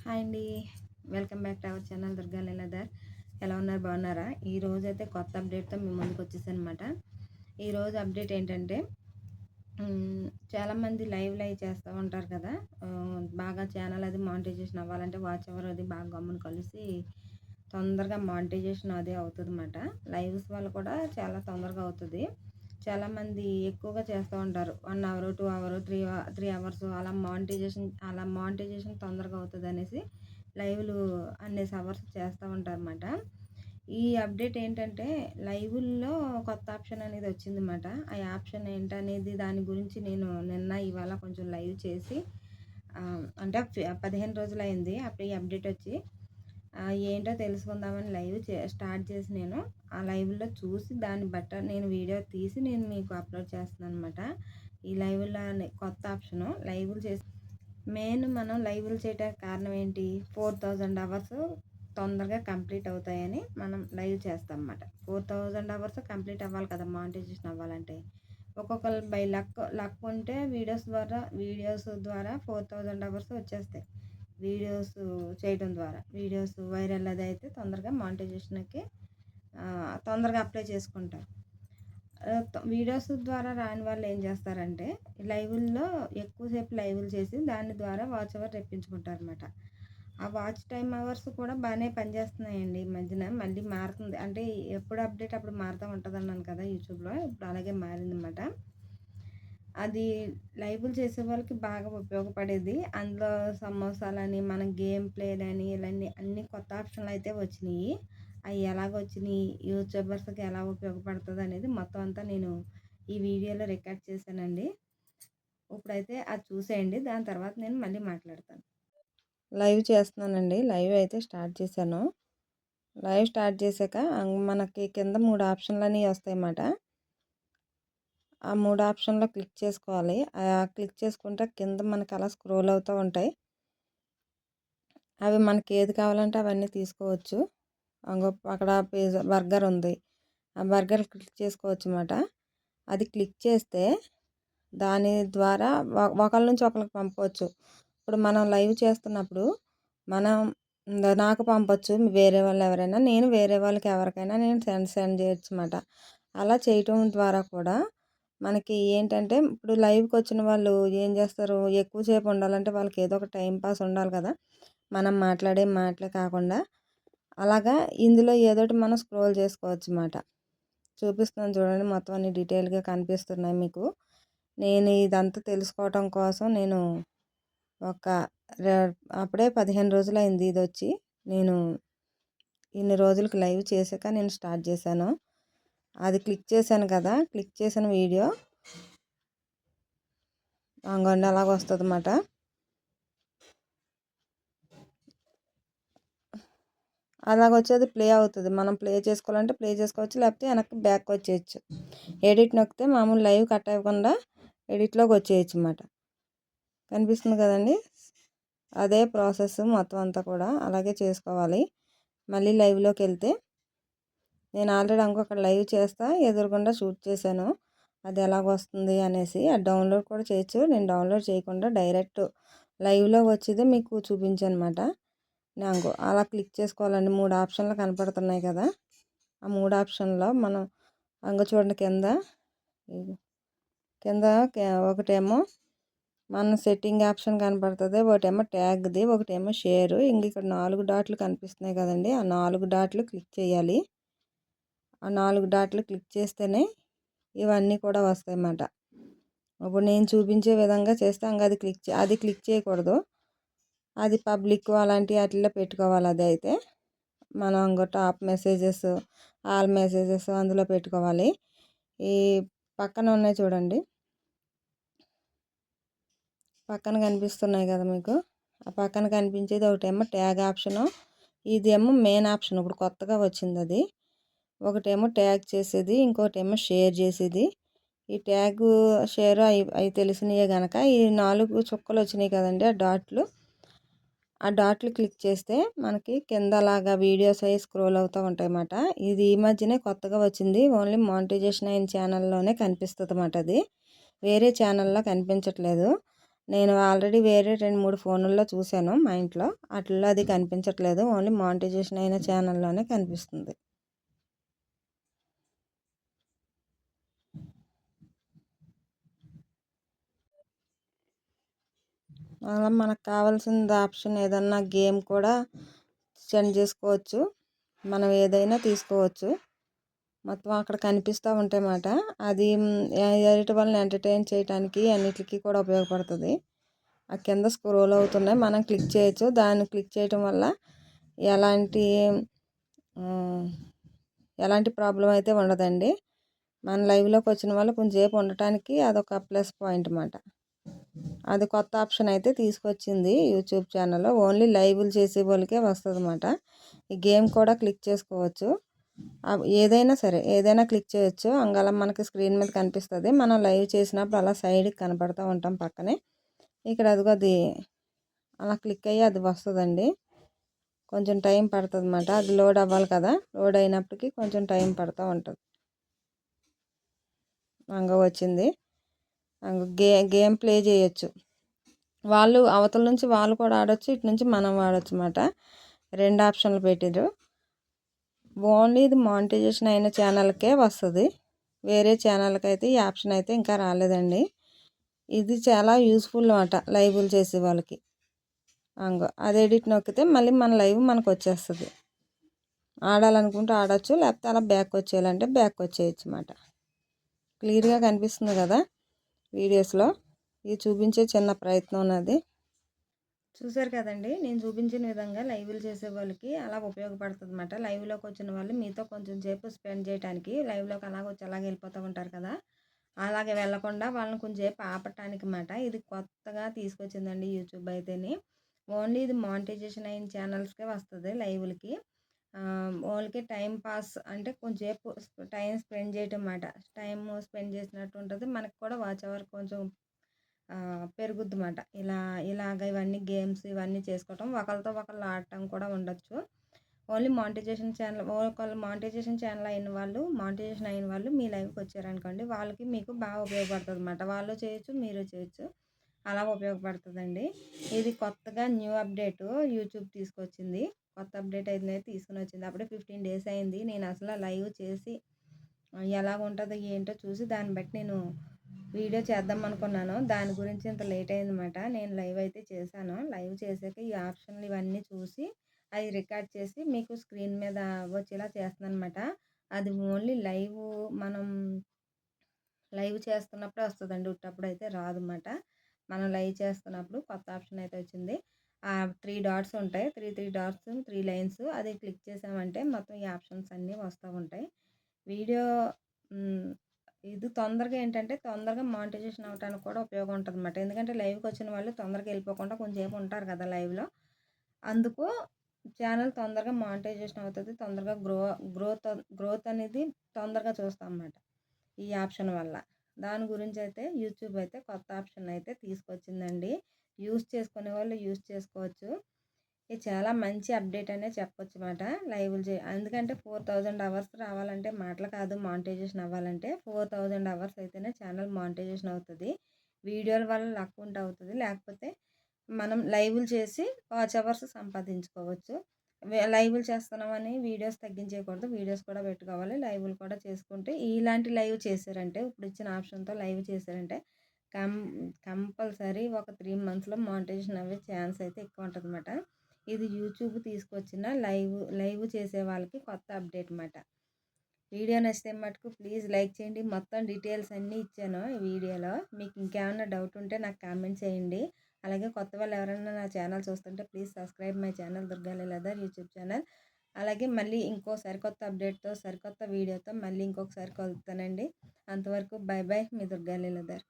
Hi అండి. Welcome back to our channel Durga Leeladhar. ఎలా ఉన్నారు? బాగున్నారా? ఈరోజైతే కొత్త అప్డేట్తో మీ ముందుకు వచ్చేసానమాట. ఈరోజు అప్డేట్ ఏంటంటే చాలామంది లైవ్ చేస్తూ ఉంటారు కదా. బాగా ఛానల్ అది మానిటైజేషన్ అవ్వాలంటే వాచ్ అవర్ అది బాగా గమ్మున కలిసి తొందరగా మానిటైజేషన్ అది అవుతుంది అన్నమాట. లైవ్స్ వల్ల కూడా చాలా తొందరగా అవుతుంది. చాలామంది ఎక్కువగా చేస్తూ ఉంటారు. 1 అవర్ 2 అవర్ 3 అవర్స్ అలా మానిటైజేషన్ తొందరగా అవుతుంది అనేసి లైవ్లు అన్ని అవర్స్ చేస్తూ ఉంటారు అన్నమాట. ఈ అప్డేట్ ఏంటంటే లైవ్లో కొత్త ఆప్షన్ అనేది వచ్చిందన్నమాట. ఆ ఆప్షన్ ఏంటనేది దాని గురించి నేను ఇవాళ కొంచెం లైవ్ చేసి అంటే 15 రోజులైంది అప్పుడు ఈ అప్డేట్ వచ్చి. ఏంటో తెలుసుకుందామని లైవ్ స్టార్ట్ చేసి నేను ఆ లైవ్లో చూసి దాన్ని బట్టి నేను వీడియో తీసి నేను మీకు అప్లోడ్ చేస్తున్నాను అనమాట. ఈ లైవ్లో కొత్త ఆప్షను లైవ్లు చేసి మనం లైవ్లు చేయడానికి కారణం ఏంటి? 4000 అవర్స్ తొందరగా కంప్లీట్ అవుతాయని మనం లైవ్ చేస్తాం అన్నమాట. 4000 అవర్స్ కంప్లీట్ అవ్వాలి కదా మానిటైజేషన్ అవ్వాలంటే. ఒక్కొక్కరు బై లక్ ఉంటే వీడియోస్ ద్వారా 4000 అవర్స్ వచ్చేస్తాయి. వీడియోస్ చేయడం ద్వారా వీడియోస్ వైరల్ అది అయితే తొందరగా మానిటైజేషన్కి తొందరగా అప్లై చేసుకుంటారు. వీడియోస్ ద్వారా రాని వాళ్ళు ఏం చేస్తారంటే లైవ్ల్లో ఎక్కువసేపు లైవ్లు చేసి దాని ద్వారా వాచ్ అవర్ తెప్పించుకుంటారు అనమాట. ఆ వాచ్ టైం అవర్స్ కూడా బాగానే పనిచేస్తున్నాయండి. ఈ మధ్యన మళ్ళీ మారుతుంది. అంటే ఎప్పుడు అప్డేట్ అప్పుడు మారుతూ ఉంటుంది అన్నాను కదా యూట్యూబ్లో. ఇప్పుడు అలాగే మారిందన్నమాట. అది లైవ్లు చేసే వాళ్ళకి బాగా ఉపయోగపడేది. అందులో సమోసాలని మన గేమ్ ప్లేలని ఇలాంటి అన్ని కొత్త ఆప్షన్లు అయితే వచ్చినాయి. అవి ఎలాగొచ్చినాయి, యూట్యూబర్స్కి ఎలా ఉపయోగపడుతుంది అనేది మొత్తం అంతా నేను ఈ వీడియోలో రికార్డ్ చేశానండి. ఇప్పుడైతే అది చూసేయండి. దాని తర్వాత నేను మళ్ళీ మాట్లాడతాను. లైవ్ చేస్తున్నానండి. లైవ్ అయితే స్టార్ట్ చేశాను. లైవ్ స్టార్ట్ చేశాక మనకి కింద 3 ఆప్షన్లు అనేవి వస్తాయన్నమాట. ఆ 3 ఆప్షన్లో క్లిక్ చేసుకోవాలి. క్లిక్ చేసుకుంటే కింద మనకి అలా స్క్రోల్ అవుతూ ఉంటాయి. అవి మనకి ఏది కావాలంటే అవన్నీ తీసుకోవచ్చు. అక్కడ బర్గర్ ఉంది. ఆ బర్గర్ క్లిక్ చేసుకోవచ్చు అన్నమాట. అది క్లిక్ చేస్తే దాని ద్వారా ఒకళ్ళ నుంచి ఒకరికి పంపవచ్చు. ఇప్పుడు మనం లైవ్ చేస్తున్నప్పుడు మనం నాకు పంపొచ్చు వేరే వాళ్ళు ఎవరైనా, నేను వేరే వాళ్ళకి ఎవరికైనా నేను సెండ్ చేయొచ్చు అన్నమాట. అలా చేయటం ద్వారా కూడా మనకి ఏంటంటే ఇప్పుడు లైవ్కి వచ్చిన వాళ్ళు ఏం చేస్తారు, ఎక్కువసేపు ఉండాలంటే వాళ్ళకి ఏదో ఒక టైం పాస్ ఉండాలి కదా. మనం మాట్లాడే మాటలే కాకుండా అలాగా ఇందులో ఏదోటి మనం స్క్రోల్ చేసుకోవచ్చు అన్నమాట. చూపిస్తున్నాను చూడండి, మొత్తం అన్ని డీటెయిల్గా కనిపిస్తున్నాయి మీకు. నేను ఇదంతా తెలుసుకోవటం కోసం నేను అప్పుడే 15 రోజులైంది ఇది వచ్చి. నేను ఇన్ని రోజులకి లైవ్ చేశాక నేను స్టార్ట్ చేశాను. అది క్లిక్ చేశాను కదా, క్లిక్ చేసిన వీడియో అంగండి అలాగ వస్తుంది అన్నమాట. అలాగ వచ్చేది ప్లే అవుతుంది. మనం ప్లే చేసుకోవాలంటే ప్లే చేసుకోవచ్చు, లేకపోతే వెనక్కి బ్యాక్ వచ్చేయచ్చు. ఎడిట్ నొక్కితే మామూలు లైవ్ కట్ అవ్వకుండా ఎడిట్లోకి వచ్చేయచ్చు అన్నమాట. కనిపిస్తుంది కదండి. అదే ప్రాసెస్ మొత్తం అంతా కూడా అలాగే చేసుకోవాలి. మళ్ళీ లైవ్లోకి వెళ్తే నేను ఆల్రెడీ ఇంకొక లైవ్ చేస్తా ఎదురుకుండా షూట్ చేశాను. అది ఎలాగ వస్తుంది అనేసి అది డౌన్లోడ్ కూడా చేయొచ్చు. నేను డౌన్లోడ్ చేయకుండా డైరెక్ట్ లైవ్లో వచ్చేదే మీకు చూపించాను అనమాట. నాకు అలా క్లిక్ చేసుకోవాలండి. 3 ఆప్షన్లు కనపడుతున్నాయి కదా, ఆ 3 ఆప్షన్లో మనం చూడండి కింద ఒకటేమో మన సెట్టింగ్ ఆప్షన్ కనపడుతుంది, ఒకటేమో ట్యాగ్ది, ఒకటేమో షేర్. ఇక్కడ 4 డాట్లు కనిపిస్తున్నాయి కదండి, ఆ 4 డాట్లు క్లిక్ చేయాలి. ఆ 4 డాట్లు క్లిక్ చేస్తేనే ఇవన్నీ కూడా వస్తాయి అన్నమాట. ఇప్పుడు నేను చూపించే విధంగా చేస్తే అది క్లిక్ చేయకూడదు. అది పబ్లిక్ అలాంటి వాటిల్లో పెట్టుకోవాలి. అది అయితే మనం టాప్ మెసేజెస్, ఆల్ మెసేజెస్ అందులో పెట్టుకోవాలి. ఈ పక్కన ఉన్నాయి చూడండి, పక్కన కనిపిస్తున్నాయి కదా మీకు. ఆ పక్కన కనిపించేది ఒకటేమో ట్యాగ్ ఆప్షను, ఇదేమో మెయిన్ ఆప్షన్ ఇప్పుడు కొత్తగా వచ్చింది అది. ఒకటేమో ట్యాగ్ చేసేది, ఇంకోటేమో షేర్ చేసేది. ఈ ట్యాగ్ షేర్ అవి తెలిసినయే కనుక ఈ 4 చుక్కలు వచ్చినాయి కదండి, ఆ డాట్లు క్లిక్ చేస్తే మనకి కింద అలాగా వీడియోస్ అవి స్క్రోల్ అవుతూ ఉంటాయి అన్నమాట. ఇది ఈ మధ్యనే కొత్తగా వచ్చింది. ఓన్లీ మానిటైజేషన్ అయిన ఛానల్లోనే కనిపిస్తుంది అన్నమాట. అది వేరే ఛానల్లో కనిపించట్లేదు. నేను ఆల్రెడీ వేరే 2, 3 ఫోనుల్లో చూశాను మా ఇంట్లో. ఆటిల్లో అది కనిపించట్లేదు. ఓన్లీ మానిటైజేషన్ అయిన ఛానల్‌లోనే కనిపిస్తుంది. అలా మనకు కావాల్సిన ఆప్షన్ ఏదన్నా గేమ్ కూడా సెండ్ చేసుకోవచ్చు. మనం ఏదైనా తీసుకోవచ్చు. మొత్తం అక్కడ కనిపిస్తూ ఉంటాయన్నమాట. అది ఎదుటి వాళ్ళని ఎంటర్టైన్ చేయడానికి అన్నిటికీ కూడా ఉపయోగపడుతుంది. ఆ కింద స్క్రోల్ అవుతున్నాయి, మనం క్లిక్ చేయొచ్చు. దాన్ని క్లిక్ చేయటం వల్ల ఎలాంటి ఎలాంటి ప్రాబ్లం అయితే ఉండదండి. మన లైవ్లోకి వచ్చిన వాళ్ళు కొంచెంసేపు ఉండటానికి అదొక ప్లస్ పాయింట్ అన్నమాట. అది కొత్త ఆప్షన్ అయితే తీసుకొచ్చింది యూట్యూబ్ ఛానల్లో. ఓన్లీ లైవ్లు చేసే వాళ్ళకే వస్తుంది అన్నమాట. ఈ గేమ్ కూడా క్లిక్ చేసుకోవచ్చు. ఏదైనా సరే ఏదైనా క్లిక్ చేయొచ్చు. అంగళం మనకి స్క్రీన్ మీద కనిపిస్తుంది. మనం లైవ్ చేసినప్పుడు అలా సైడ్కి కనపడుతూ ఉంటాం పక్కనే. ఇక్కడ అదిగో అది అలా క్లిక్ అయ్యి అది వస్తుందండి. కొంచెం టైం పడుతుంది అన్నమాట. అది లోడ్ అవ్వాలి కదా, లోడ్ అయినప్పటికీ కొంచెం టైం పడుతూ ఉంటుంది. వచ్చింది. గేమ్ ప్లే చేయొచ్చు. వాళ్ళు అవతల నుంచి వాళ్ళు కూడా ఆడొచ్చు, ఇటు నుంచి మనం ఆడొచ్చు అన్నమాట. 2 ఆప్షన్లు పెట్టారు. ఓన్లీ ఇది మానిటైజేషన్ అయిన ఛానల్కే వస్తుంది. వేరే ఛానల్కి అయితే ఈ ఆప్షన్ అయితే ఇంకా రాలేదండి. ఇది చాలా యూస్ఫుల్ అన్నమాట లైవ్లు చేసే వాళ్ళకి. అది ఎడిట్ నొక్కితే మళ్ళీ మన లైవ్ మనకు వచ్చేస్తుంది. ఆడాలనుకుంటే ఆడొచ్చు, లేకపోతే అలా బ్యాక్ వచ్చేయాలంటే బ్యాక్ వచ్చేయచ్చు అన్నమాట. క్లియర్గా కనిపిస్తుంది కదా వీడియోస్లో. ఇది చూపించే చిన్న ప్రయత్నం ఉన్నది. చూసారు కదండి, నేను చూపించిన విధంగా లైవ్లు చేసే వాళ్ళకి అలా ఉపయోగపడుతుంది అన్నమాట. లైవ్లోకి వచ్చిన వాళ్ళు మీతో కొంచెం సేపు స్పెండ్ చేయడానికి, లైవ్లోకి వచ్చి అలాగే వెళ్ళిపోతూ ఉంటారు కదా, అలాగే వెళ్ళకుండా వాళ్ళని కొంచెం సేపు ఆపటానికి అన్నమాట. ఇది కొత్తగా తీసుకొచ్చిందండి యూట్యూబ్ అయితేనే. ఓన్లీ ఇది మానిటైజేషన్ అయిన ఛానల్స్కే వస్తుంది లైవ్లకి. ఓన్లీ టైం పాస్ అంటే కొంచెంసేపు టైం స్పెండ్ చేయటం అన్నమాట. టైం స్పెండ్ చేసినట్టు ఉంటుంది, మనకు కూడా వాచ్ అవర్ కొంచెం పెరుగుద్ది అన్నమాట. ఇలాగ ఇవన్నీ గేమ్స్ ఇవన్నీ చేసుకోవటం, ఒకరితో ఒకళ్ళు ఆడటం కూడా ఉండొచ్చు. ఓన్లీ మానిటైజేషన్ ఛానల్, ఒకళ్ళు మానిటైజేషన్ అయిన వాళ్ళు మీ లైవ్కి వచ్చారనుకోండి, వాళ్ళకి మీకు బాగా ఉపయోగపడుతుంది అన్నమాట. వాళ్ళు చేయొచ్చు, మీరు చేయొచ్చు, అలా ఉపయోగపడుతుందండి. ఇది కొత్తగా న్యూ అప్డేట్ యూట్యూబ్ తీసుకొచ్చింది. కొత్త అప్డేట్ అయితే తీసుకుని వచ్చింది. అప్పుడే 15 డేస్ అయింది. నేను అసలు లైవ్ చేసి ఎలాగ ఉంటుందో ఏంటో చూసి దాన్ని బట్టి నేను వీడియో చేద్దాం అనుకున్నాను. దాని గురించి ఇంత లేట్ అయిందన్నమాట. నేను లైవ్ అయితే చేశాను. లైవ్ చేసాక ఈ ఆప్షన్లు ఇవన్నీ చూసి అవి రికార్డ్ చేసి మీకు స్క్రీన్ మీద వచ్చేలా చేస్తున్నాను అన్నమాట. అది ఓన్లీ మనం లైవ్ చేస్తున్నప్పుడే వస్తుందండి, ఉట్టప్పుడు అయితే రాదన్నమాట. మనం లైవ్ చేస్తున్నప్పుడు కొత్త ఆప్షన్ అయితే వచ్చింది. 3 డాట్స్ ఉంటాయి, 3 డాట్స్ 3 లైన్స్, అది క్లిక్ చేసామంటే మొత్తం ఈ ఆప్షన్స్ అన్నీ వస్తూ ఉంటాయి. వీడియో ఇది తొందరగా మానిటైజేషన్ అవ్వడానికి కూడా ఉపయోగం ఉంటుంది అన్నమాట. ఎందుకంటే లైవ్కి వచ్చిన వాళ్ళు తొందరగా వెళ్ళిపోకుండా కొంచెంసేపు ఉంటారు కదా లైవ్లో. అందుకు ఛానల్ తొందరగా మానిటైజేషన్ అవుతుంది, తొందరగా గ్రోత్ అనేది తొందరగా చూస్తాం అన్నమాట ఈ ఆప్షన్ వల్ల. దాని గురించి అయితే యూట్యూబ్ అయితే కొత్త ఆప్షన్ అయితే తీసుకొచ్చిందండి. యూస్ చేసుకునే వాళ్ళు యూస్ చేసుకోవచ్చు. ఇది చాలా మంచి అప్డేట్ అనే చెప్పొచ్చు అన్నమాట. ఎందుకంటే 4000 అవర్స్ రావాలంటే మాటలు కాదు. మానిటైజేషన్ అవ్వాలంటే 4000 అవర్స్ అయితేనే ఛానల్ మానిటైజేషన్ అవుతుంది. వీడియోల వల్ల లక్ ఉంటే అవుతుంది, లేకపోతే మనం లైవ్లు చేసి వాచ్ అవర్స్ సంపాదించుకోవచ్చు. లైవ్లు చేస్తున్నామని వీడియోస్ తగ్గించేయకూడదు, వీడియోస్ కూడా పెట్టుకోవాలి, లైవ్లు కూడా చేసుకుంటే. ఇలాంటి లైవ్ చేశారంటే, ఇప్పుడు ఇచ్చిన ఆప్షన్తో లైవ్ చేశారంటే కంపల్సరీ ఒక 3 మంత్స్లో మానిటైజేషన్ అవ్వే ఛాన్స్ అయితే ఎక్కువ ఉంటుంది అన్నమాట. ఇది యూట్యూబ్ తీసుకొచ్చిన లైవ్ చేసే వాళ్ళకి కొత్త అప్డేట్ అన్నమాట. వీడియో నచ్చితే మటుకు ప్లీజ్ లైక్ చేయండి. మొత్తం డీటెయిల్స్ అన్నీ ఇచ్చాను ఈ వీడియోలో. మీకు ఇంకేమైనా డౌట్ ఉంటే నాకు కామెంట్ చేయండి. అలాగే కొత్త వాళ్ళు ఎవరైనా నా ఛానల్ చూస్తుంటే ప్లీజ్ సబ్స్క్రైబ్ మై ఛానల్ దుర్గాలి లెదర్ యూట్యూబ్ ఛానల్. అలాగే మళ్ళీ ఇంకో సరికొత్త అప్డేట్తో సరికొత్త వీడియోతో మళ్ళీ ఇంకొకసారి కలుస్తానండి. అంతవరకు బై బై, మీ దుర్గాలి లెదర్.